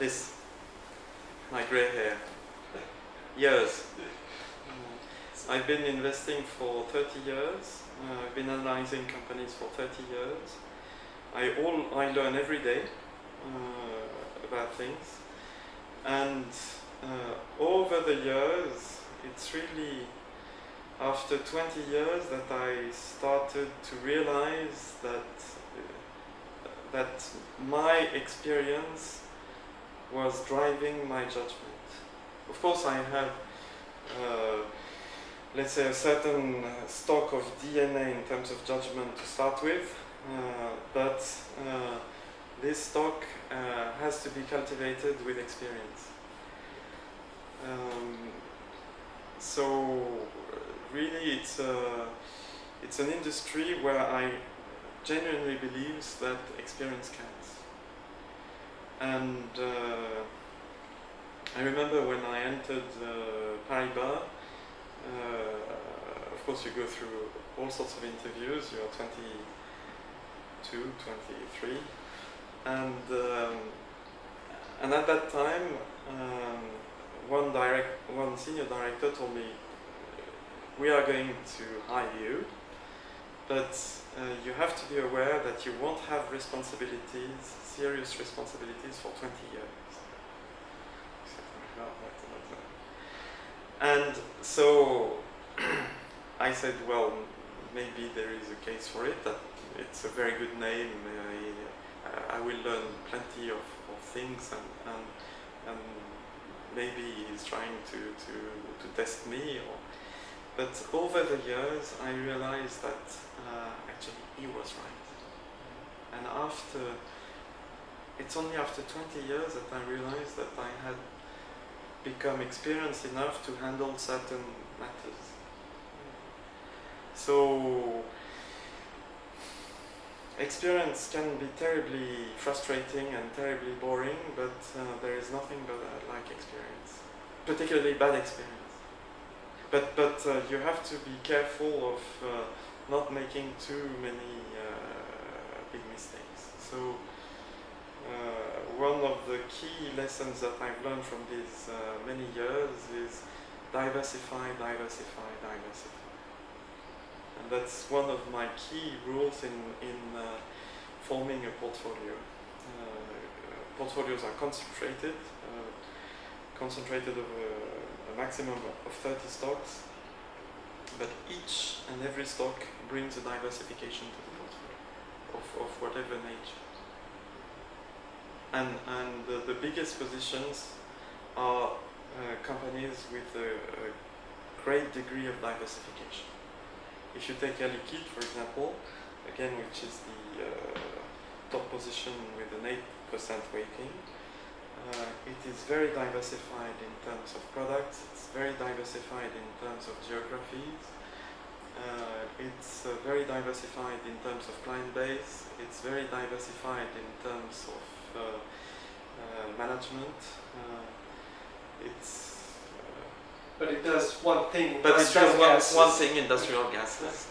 this, my grey hair. Years. I've been investing for 30 years. I've been analyzing companies for 30 years. I learn every day about things. And over the years, it's really after 20 years that I started to realize that my experience was driving my judgment. Of course, I have, let's say, a certain stock of DNA in terms of judgment to start with, but this stock has to be cultivated with experience. So really, it's an industry where I genuinely believe that experience counts. And I remember when I entered Paribas, of course you go through all sorts of interviews, you're 22, 23, and at that time one senior director told me, we are going to hire you, but you have to be aware that you won't have responsibilities, serious responsibilities for 20 years. And so I said, well, maybe there is a case for it, that it's a very good name, I will learn plenty of things, and maybe he's trying to test me. But over the years, I realized that actually he was right. And it's only after 20 years that I realized that I had become experienced enough to handle certain matters. So experience can be terribly frustrating and terribly boring, but there is nothing but like experience, particularly bad experience. But you have to be careful of not making too many big mistakes. So one of the key lessons that I've learned from these many years is diversify, diversify, diversify. And that's one of my key rules in forming a portfolio. Portfolios are concentrated over a maximum of 30 stocks, but each and every stock brings a diversification to the portfolio of whatever nature. And the biggest positions are companies with a great degree of diversification. If you take Air Liquide, for example, again, which is the top position with an 8% weighting, it is very diversified in terms of products, it's very diversified in terms of geographies, it's very diversified in terms of client base, it's very diversified in terms of management. But it does one thing. But it does one thing, industrial gases.